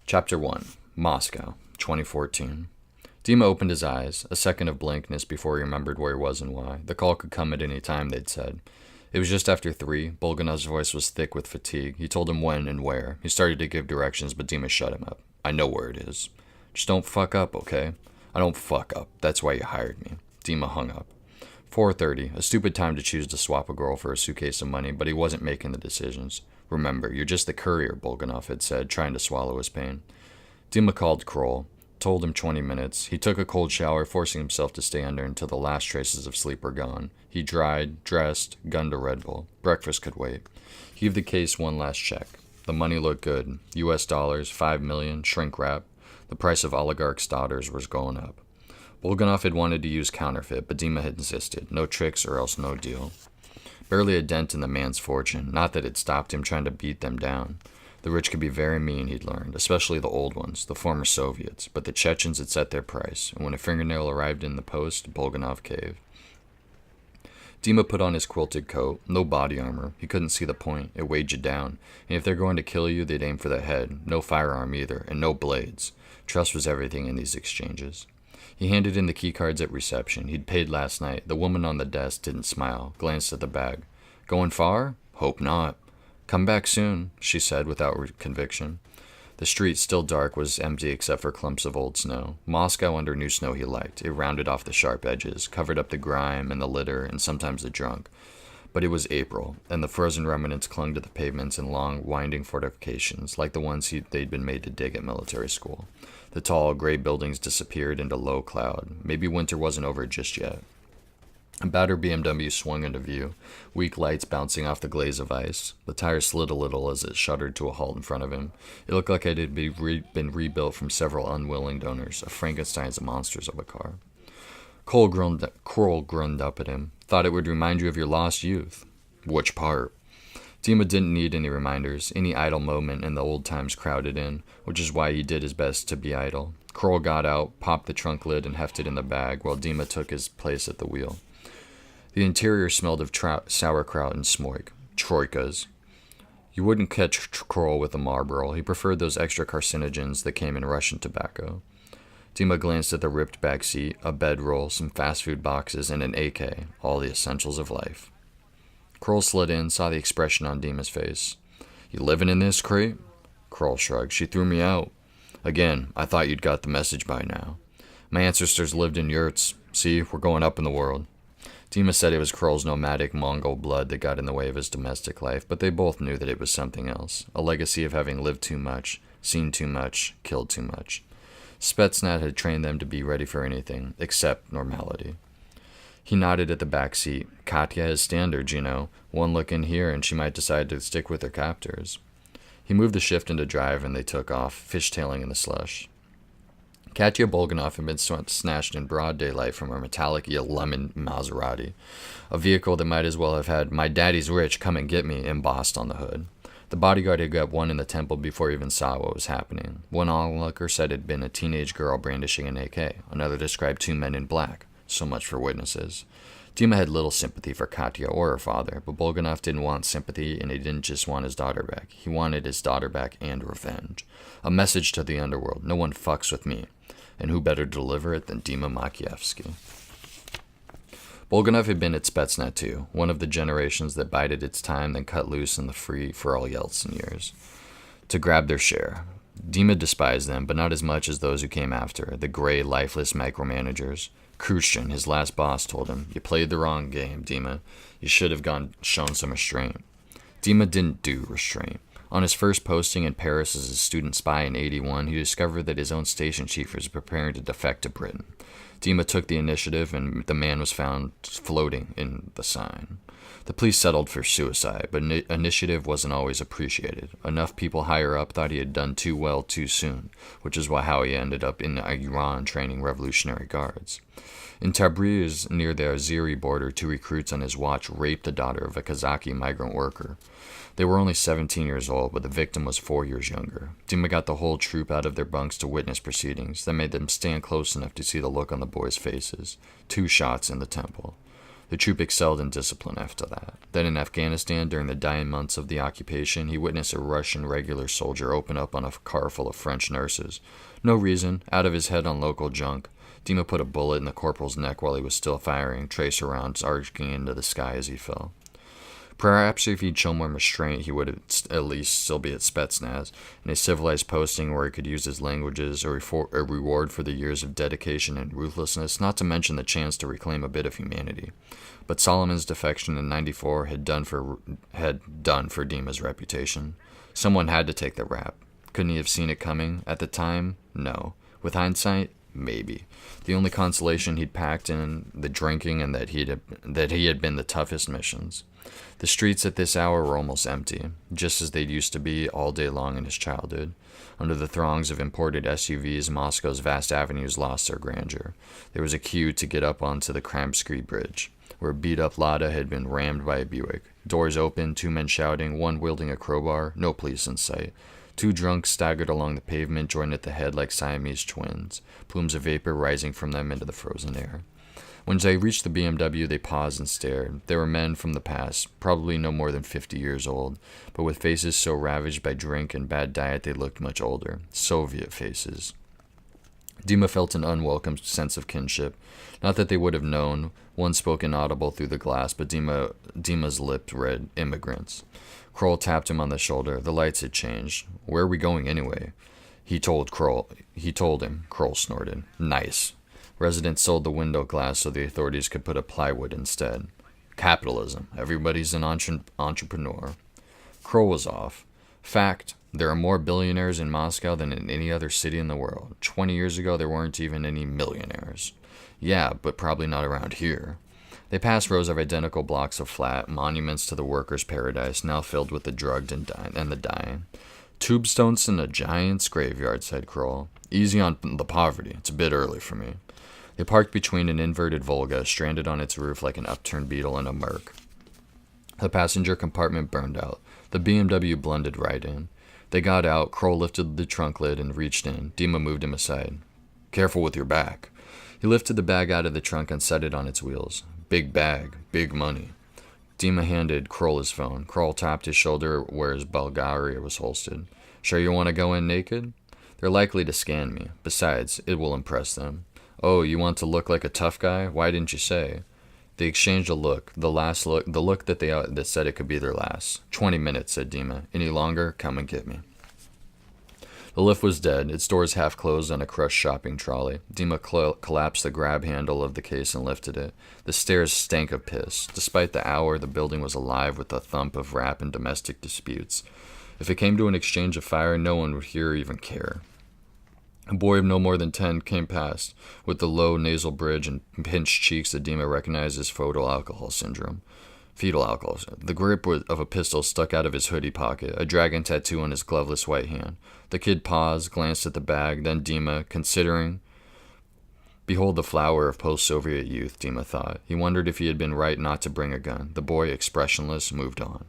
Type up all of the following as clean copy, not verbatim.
Chapter 1. Moscow, 2014. Dima opened his eyes, a second of blankness before he remembered where he was and why. The call could come at any time, they'd said. It was just after 3. Bulganov's voice was thick with fatigue. He told him when and where. He started to give directions, but Dima shut him up. I know where it is. Just don't fuck up, okay? I don't fuck up. That's why you hired me. Dima hung up. 4:30, a stupid time to choose to swap a girl for a suitcase of money, but he wasn't making the decisions. Remember, you're just the courier, Bulganov had said, trying to swallow his pain. Dima called Kroll, told him 20 minutes. He took a cold shower, forcing himself to stay under until the last traces of sleep were gone. He dried, dressed, gunned a Red Bull. Breakfast could wait. He gave the case one last check. The money looked good. US dollars, 5 million, shrink wrap. The price of oligarchs' daughters was going up. Bulganov had wanted to use counterfeit, but Dima had insisted. No tricks or else no deal. Barely a dent in the man's fortune, not that it stopped him trying to beat them down. The rich could be very mean, he'd learned, especially the old ones, the former Soviets, but the Chechens had set their price, and when a fingernail arrived in the post, Bulganov caved. Dima put on his quilted coat, no body armor. He couldn't see the point. It weighed you down, and if they're going to kill you, they'd aim for the head. No firearm either, and no blades. Trust was everything in these exchanges. He handed in the keycards at reception. He'd paid last night. The woman on the desk didn't smile, glanced at the bag. Going far? Hope not. Come back soon, she said without conviction. The street, still dark, was empty except for clumps of old snow. Moscow under new snow he liked. It rounded off the sharp edges, covered up the grime and the litter and sometimes the drunk. But it was April, and the frozen remnants clung to the pavements in long, winding fortifications, like the ones they'd been made to dig at military school. The tall, gray buildings disappeared into low cloud. Maybe winter wasn't over just yet. A battered BMW swung into view, weak lights bouncing off the glaze of ice. The tire slid a little as it shuddered to a halt in front of him. It looked like it had been rebuilt from several unwilling donors, a Frankenstein's monsters of a car. Kroll groaned up at him. Thought it would remind you of your lost youth. Which part? Dima didn't need any reminders. Any idle moment and the old times crowded in, which is why he did his best to be idle. Kroll got out, popped the trunk lid, and hefted in the bag, while Dima took his place at the wheel. The interior smelled of sauerkraut and smoke. Troikas. You wouldn't catch Kroll with a Marlboro. He preferred those extra carcinogens that came in Russian tobacco. Dima glanced at the ripped back seat, a bedroll, some fast food boxes, and an AK, all the essentials of life. Kroll slid in, saw the expression on Dima's face. You living in this crate? Kroll shrugged. She threw me out. Again, I thought you'd got the message by now. My ancestors lived in yurts. See, we're going up in the world. Dima said it was Kroll's nomadic Mongol blood that got in the way of his domestic life, but they both knew that it was something else, a legacy of having lived too much, seen too much, killed too much. Spetsnaz had trained them to be ready for anything, except normality. He nodded at the back seat. Katya has standards, you know. One look in here and she might decide to stick with her captors. He moved the shift into drive and they took off, fishtailing in the slush. Katya Bulganov had been snatched in broad daylight from her metallic lemon Maserati, a vehicle that might as well have had "My daddy's rich, come and get me" embossed on the hood. The bodyguard had got one in the temple before he even saw what was happening. One onlooker said it had been a teenage girl brandishing an AK. Another described 2 men in black. So much for witnesses. Dima had little sympathy for Katya or her father, but Bulganov didn't want sympathy, and he didn't just want his daughter back. He wanted his daughter back and revenge. A message to the underworld: no one fucks with me. And who better to deliver it than Dima Makievsky? Bulganov had been at Spetsnaz too, one of the generations that bided its time, then cut loose in the free-for-all Yeltsin years, to grab their share. Dima despised them, but not as much as those who came after, the gray, lifeless micromanagers. Khrushchev, his last boss, told him, "You played the wrong game, Dima. You should have shown some restraint." Dima didn't do restraint. On his first posting in Paris as a student spy in '81, he discovered that his own station chief was preparing to defect to Britain. Dima took the initiative, and the man was found floating in the Seine. The police settled for suicide, but initiative wasn't always appreciated. Enough people higher up thought he had done too well too soon, which is how he ended up in Iran training Revolutionary Guards. In Tabriz, near the Azeri border, 2 recruits on his watch raped the daughter of a Kazaki migrant worker. They were only 17 years old, but the victim was 4 years younger. Dima got the whole troop out of their bunks to witness proceedings. That made them stand close enough to see the look on the boys' faces. 2 shots in the temple. The troop excelled in discipline after that. Then in Afghanistan, during the dying months of the occupation, he witnessed a Russian regular soldier open up on a car full of French nurses. No reason, out of his head on local junk. Dima put a bullet in the corporal's neck while he was still firing, tracer rounds arcing into the sky as he fell. Perhaps if he'd shown more restraint, he would at least still be at Spetsnaz, in a civilized posting where he could use his languages, a reward for the years of dedication and ruthlessness, not to mention the chance to reclaim a bit of humanity. But Solomon's defection in '94 had done for Dima's reputation. Someone had to take the rap. Couldn't he have seen it coming? At the time, no. With hindsight, maybe. The only consolation he'd packed in the drinking and that he had been the toughest missions. The streets at this hour were almost empty, just as they'd used to be all day long in his childhood. Under the throngs of imported SUVs, Moscow's vast avenues lost their grandeur. There was a queue to get up onto the Kramsky Bridge, where a beat-up Lada had been rammed by a Buick. Doors open, 2 men shouting, one wielding a crowbar, no police in sight. 2 drunks staggered along the pavement, joined at the head like Siamese twins, plumes of vapor rising from them into the frozen air. When they reached the BMW, they paused and stared. They were men from the past, probably no more than 50 years old, but with faces so ravaged by drink and bad diet they looked much older. Soviet faces. Dima felt an unwelcome sense of kinship. Not that they would have known. One spoke inaudible through the glass, but Dima's lips read, immigrants. Kroll tapped him on the shoulder. The lights had changed. Where are we going anyway? He told him. Kroll snorted. Nice. Residents sold the window glass so the authorities could put up plywood instead. Capitalism. Everybody's an entrepreneur. Kroll was off. Fact, there are more billionaires in Moscow than in any other city in the world. 20 years ago, there weren't even any millionaires. Yeah, but probably not around here. They passed rows of identical blocks of flat, monuments to the workers' paradise, now filled with the drugged and the dying. Tombstones in a giant's graveyard, said Kroll. Easy on the poverty. It's a bit early for me. They parked between an inverted Volga, stranded on its roof like an upturned beetle in a Merc. The passenger compartment burned out. The BMW blended right in. They got out. Kroll lifted the trunk lid and reached in. Dima moved him aside. Careful with your back. He lifted the bag out of the trunk and set it on its wheels. Big bag, big money. Dima handed Kroll his phone. Kroll tapped his shoulder where his Bulgaria was holstered. Sure you want to go in naked? They're likely to scan me. Besides, it will impress them. Oh, you want to look like a tough guy? Why didn't you say? They exchanged a look. The look that said it could be their last. 20 minutes, said Dima. Any longer? Come and get me. The lift was dead, its doors half closed on a crushed shopping trolley. Dima collapsed the grab handle of the case and lifted it. The stairs stank of piss. Despite the hour, the building was alive with the thump of rap and domestic disputes. If it came to an exchange of fire, no one would hear or even care. A boy of no more than 10 came past, with the low nasal bridge and pinched cheeks that Dima recognized as fetal alcohol syndrome. The grip of a pistol stuck out of his hoodie pocket, a dragon tattoo on his gloveless white hand. The kid paused, glanced at the bag, then Dima, considering. Behold the flower of post-Soviet youth, Dima thought. He wondered if he had been right not to bring a gun. The boy, expressionless, moved on.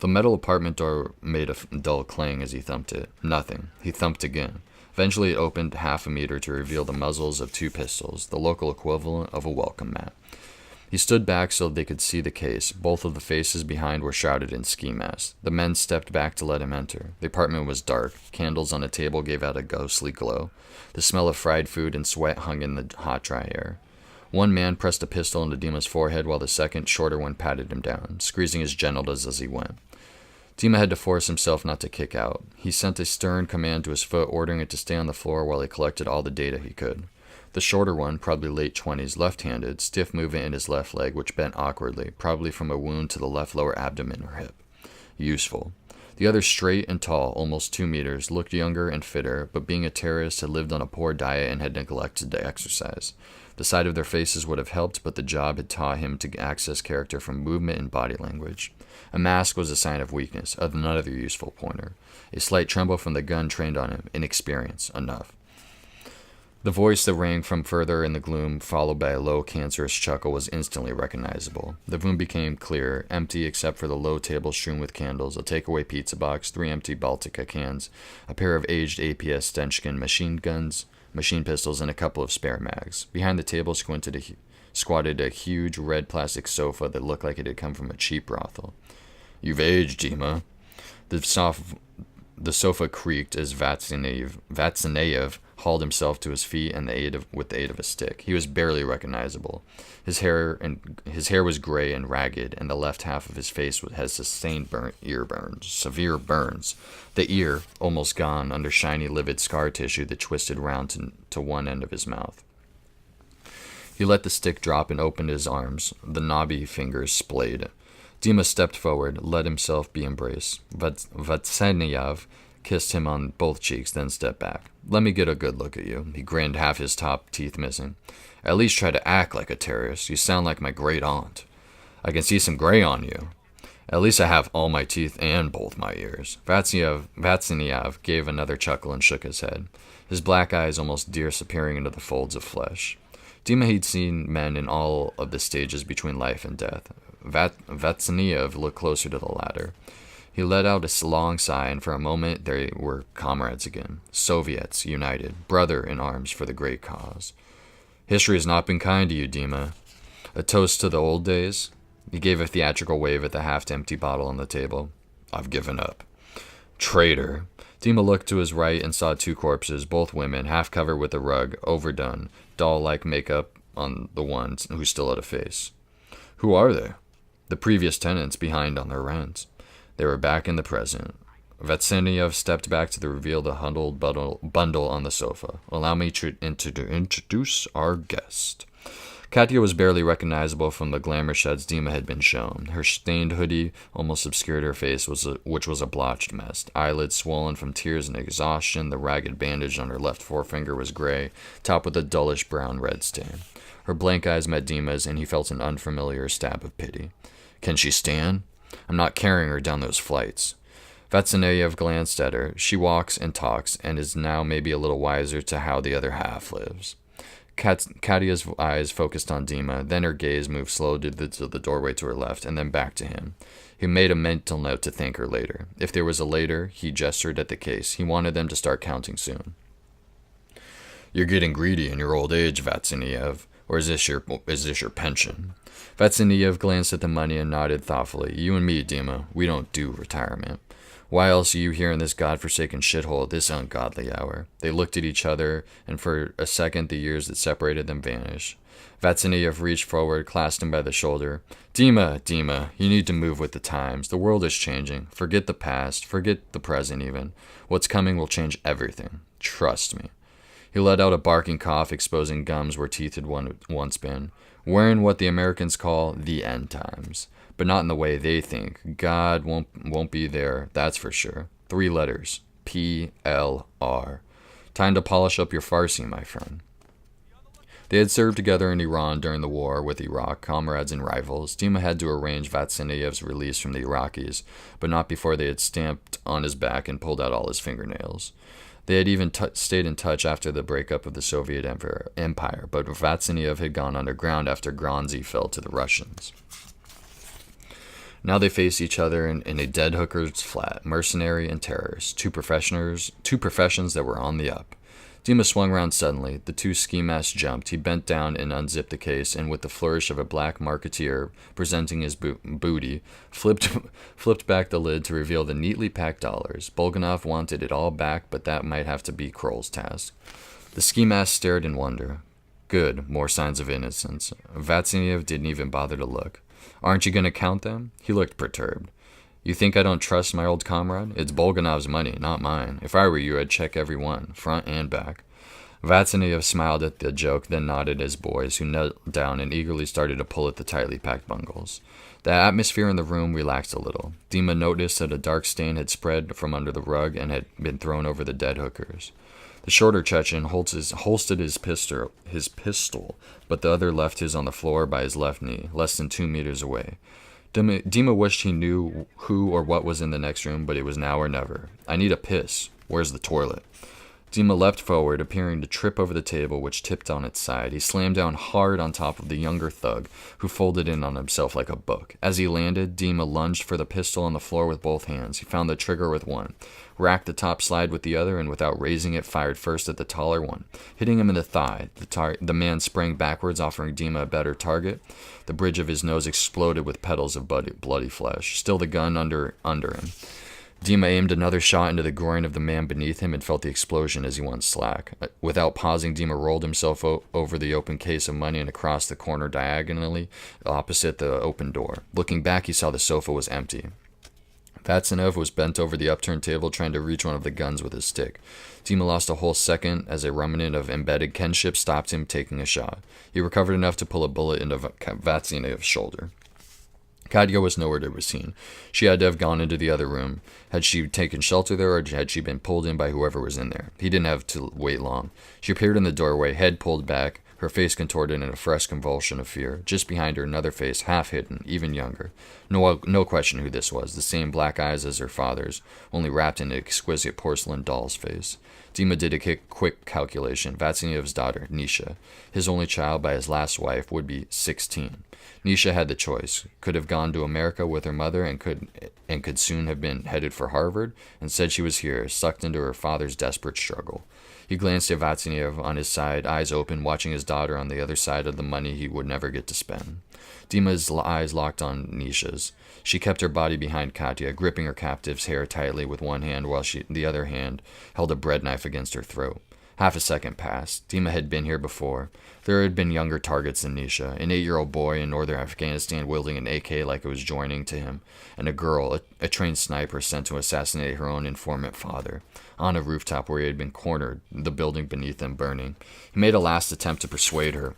The metal apartment door made a dull clang as he thumped it. Nothing. He thumped again. Eventually it opened half a meter to reveal the muzzles of 2 pistols, the local equivalent of a welcome mat. He stood back so they could see the case. Both of the faces behind were shrouded in ski masks. The men stepped back to let him enter. The apartment was dark. Candles on a table gave out a ghostly glow. The smell of fried food and sweat hung in the hot, dry air. One man pressed a pistol into Dima's forehead while the second, shorter one patted him down, squeezing his genitals as he went. Dima had to force himself not to kick out. He sent a stern command to his foot, ordering it to stay on the floor while he collected all the data he could. The shorter one, probably late 20s, left-handed, stiff movement in his left leg, which bent awkwardly, probably from a wound to the left lower abdomen or hip. Useful. The other, straight and tall, almost 2 meters, looked younger and fitter, but being a terrorist had lived on a poor diet and had neglected to exercise. The sight of their faces would have helped, but the job had taught him to access character from movement and body language. A mask was a sign of weakness, another useful pointer. A slight tremble from the gun trained on him. Inexperience. Enough. The voice that rang from further in the gloom, followed by a low, cancerous chuckle, was instantly recognizable. The room became clear, empty except for the low table strewn with candles, a takeaway pizza box, 3 empty Baltica cans, a pair of aged APS Stenchkin machine guns, machine pistols, and a couple of spare mags. Behind the table squinted squatted a huge red plastic sofa that looked like it had come from a cheap brothel. "You've aged, Dima." The sofa creaked as Vatsaneyev hauled himself to his feet with the aid of a stick. He was barely recognizable. His hair was gray and ragged, and the left half of his face had sustained severe burns. The ear, almost gone, under shiny, livid scar tissue that twisted round to one end of his mouth. He let the stick drop and opened his arms. The knobby fingers splayed. Dima stepped forward, let himself be embraced. Vatsaneyev kissed him on both cheeks, then stepped back. "Let me get a good look at you." He grinned, half his top teeth missing. "At least try to act like a terrorist. You sound like my great aunt. I can see some gray on you. At least I have all my teeth and both my ears." Vatsaneyev gave another chuckle and shook his head, his black eyes almost disappearing into the folds of flesh. Dima had seen men in all of the stages between life and death. Vatsaneyev looked closer to the latter. He let out a long sigh, and for a moment they were comrades again. Soviets, united, brother in arms for the great cause. "History has not been kind to you, Dima. A toast to the old days?" He gave a theatrical wave at the half-empty bottle on the table. "I've given up." "Traitor." Dima looked to his right and saw two corpses, both women, half covered with a rug, overdone, doll-like makeup on the one who still had a face. "Who are they?" "The previous tenants behind on their rent." They were back in the present. Vatsaneyev stepped back to reveal the huddled bundle on the sofa. "Allow me to introduce our guest." Katya was barely recognizable from the glamour sheds Dima had been shown. Her stained hoodie almost obscured her face, which was a blotched mess. Eyelids swollen from tears and exhaustion, the ragged bandage on her left forefinger was gray, topped with a dullish brown-red stain. Her blank eyes met Dima's, and he felt an unfamiliar stab of pity. "Can she stand? I'm not carrying her down those flights." Vatsaneyev glanced at her. She walks and talks, and is now maybe a little wiser to how the other half lives. Katya's eyes focused on Dima, then her gaze moved slowly to the doorway to her left, and then back to him. He made a mental note to thank her later. If there was a later, he gestured at the case. He wanted them to start counting soon. "You're getting greedy in your old age, Vatsaneyev. Or is this your pension?" Vatsaneyev glanced at the money and nodded thoughtfully. "You and me, Dima, we don't do retirement. Why else are you here in this godforsaken shithole at this ungodly hour?" They looked at each other, and for a second the years that separated them vanished. Vatsaneyev reached forward, clasped him by the shoulder. Dima, you need to move with the times. The world is changing. Forget the past. Forget the present even. What's coming will change everything. Trust me." He let out a barking cough, exposing gums where teeth had once been. "We're in what the Americans call the end times, but not in the way they think. God won't be there, that's for sure. 3 letters. PLR. Time to polish up your Farsi, my friend." They had served together in Iran during the war with Iraq, comrades and rivals. Dima had to arrange Vatsaneyev's release from the Iraqis, but not before they had stamped on his back and pulled out all his fingernails. They had even stayed in touch after the breakup of the Soviet Empire, but Vatsaneyev had gone underground after Granzi fell to the Russians. Now they faced each other in a dead hooker's flat, mercenary and terrorist, two professions that were on the up. Dima swung around suddenly. The two ski masks jumped. He bent down and unzipped the case, and with the flourish of a black marketeer presenting his booty, flipped back the lid to reveal the neatly packed dollars. Bulganov wanted it all back, but that might have to be Kroll's task. The ski mask stared in wonder. Good, more signs of innocence. Vatsaneyev didn't even bother to look. "Aren't you going to count them?" He looked perturbed. "You think I don't trust my old comrade? It's Bulganov's money, not mine. If I were you, I'd check every one, front and back." Vatsaneyev smiled at the joke, then nodded at his boys, who knelt down and eagerly started to pull at the tightly packed bundles. The atmosphere in the room relaxed a little. Dima noticed that a dark stain had spread from under the rug and had been thrown over the dead hookers. The shorter Chechen holstered his pistol, but the other left his on the floor by his left knee, less than 2 meters away. Dima wished he knew who or what was in the next room, but it was now or never. "I need a piss. Where's the toilet?" Dima leapt forward, appearing to trip over the table, which tipped on its side. He slammed down hard on top of the younger thug, who folded in on himself like a book. As he landed, Dima lunged for the pistol on the floor with both hands. He found the trigger with one, racked the top slide with the other, and without raising it, fired first at the taller one, hitting him in the thigh. The man sprang backwards, offering Dima a better target. The bridge of his nose exploded with petals of bloody flesh. Still the gun under him. Dima aimed another shot into the groin of the man beneath him and felt the explosion as he went slack. Without pausing, Dima rolled himself over the open case of money and across the corner diagonally opposite the open door. Looking back, he saw the sofa was empty. Vatsanev was bent over the upturned table trying to reach one of the guns with his stick. Dima lost a whole second as a remnant of embedded kinship stopped him taking a shot. He recovered enough to pull a bullet into Vatsanev's shoulder. Katya was nowhere to be seen. She had to have gone into the other room. Had she taken shelter there, or had she been pulled in by whoever was in there? He didn't have to wait long. She appeared in the doorway, head pulled back, her face contorted in a fresh convulsion of fear. Just behind her, another face, half hidden, even younger. No question who this was. The same black eyes as her father's, only wrapped in an exquisite porcelain doll's face. Dima did a quick calculation. Vatsanev's daughter, Nisha, his only child by his last wife, would be 16. Nisha had the choice. Could have gone to America with her mother and could soon have been headed for Harvard. Instead, she was here, sucked into her father's desperate struggle. He glanced at Vatsanev on his side, eyes open, watching his daughter on the other side of the money he would never get to spend. Dima's eyes locked on Nisha's. She kept her body behind Katya, gripping her captive's hair tightly with one hand while the other hand held a bread knife against her throat. Half a second passed. Dima had been here before. There had been younger targets than Nisha, an 8-year-old boy in northern Afghanistan wielding an AK like it was joining to him, and a girl, a trained sniper sent to assassinate her own informant father, on a rooftop where he had been cornered, the building beneath them burning. He made a last attempt to persuade her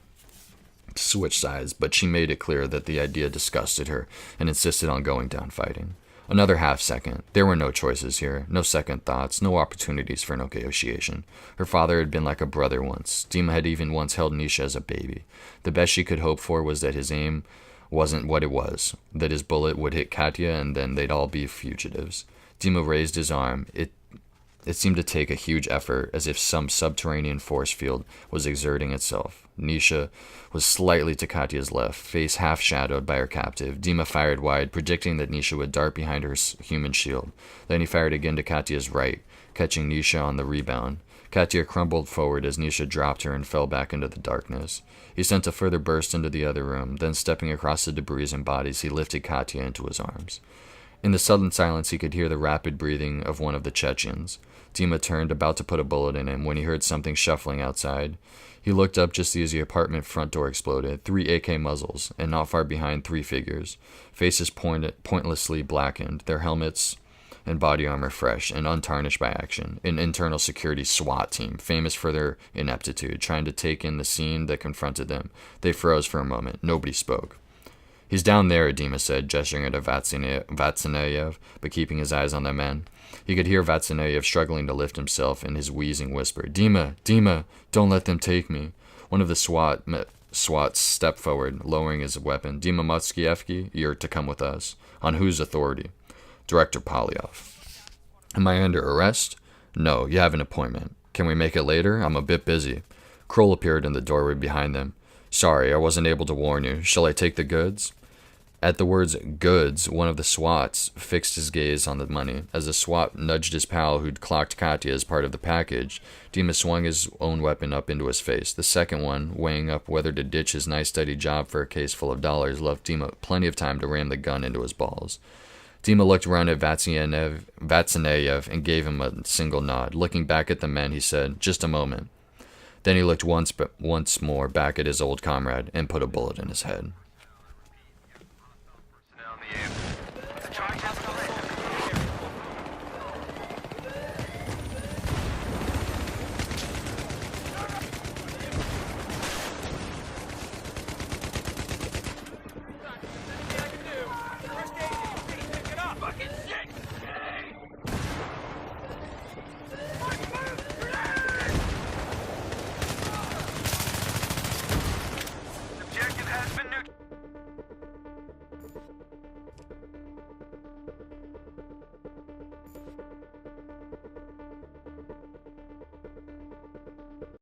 to switch sides, but she made it clear that the idea disgusted her and insisted on going down fighting. Another half second. There were no choices here, no second thoughts, no opportunities for negotiation. Her father had been like a brother once. Dima had even once held Nisha as a baby. The best she could hope for was that his aim wasn't what it was, that his bullet would hit Katya and then they'd all be fugitives. Dima raised his arm. It seemed to take a huge effort, as if some subterranean force field was exerting itself. Nisha was slightly to Katya's left, face half shadowed by her captive. Dima fired wide, predicting that Nisha would dart behind her human shield. Then he fired again to Katya's right, catching Nisha on the rebound. Katya crumbled forward as Nisha dropped her and fell back into the darkness. He sent a further burst into the other room, then stepping across the debris and bodies, he lifted Katya into his arms. In the sudden silence, he could hear the rapid breathing of one of the Chechens. Dima turned, about to put a bullet in him, when he heard something shuffling outside. He looked up just as the apartment front door exploded. 3 AK muzzles, and not far behind 3 figures. Faces pointlessly blackened, their helmets and body armor fresh and untarnished by action. An internal security SWAT team, famous for their ineptitude, trying to take in the scene that confronted them. They froze for a moment. Nobody spoke. "He's down there," Dima said, gesturing at Vatsanev, but keeping his eyes on the men. He could hear Vatsanev struggling to lift himself in his wheezing whisper. Dima, don't let them take me." One of the SWATs stepped forward, lowering his weapon. "Dima Motskievsky, you're to come with us." "On whose authority?" "Director Polyov." "Am I under arrest?" "No, you have an appointment." "Can we make it later? I'm a bit busy." Kroll appeared in the doorway behind them. "Sorry, I wasn't able to warn you. Shall I take the goods?" At the words goods, one of the SWATs fixed his gaze on the money. As the SWAT nudged his pal who'd clocked Katya as part of the package, Dima swung his own weapon up into his face. The second one, weighing up whether to ditch his nice steady job for a case full of dollars, left Dima plenty of time to ram the gun into his balls. Dima looked around at Vatsanev and gave him a single nod. Looking back at the men, he said, "Just a moment." Then he looked once more back at his old comrade and put a bullet in his head.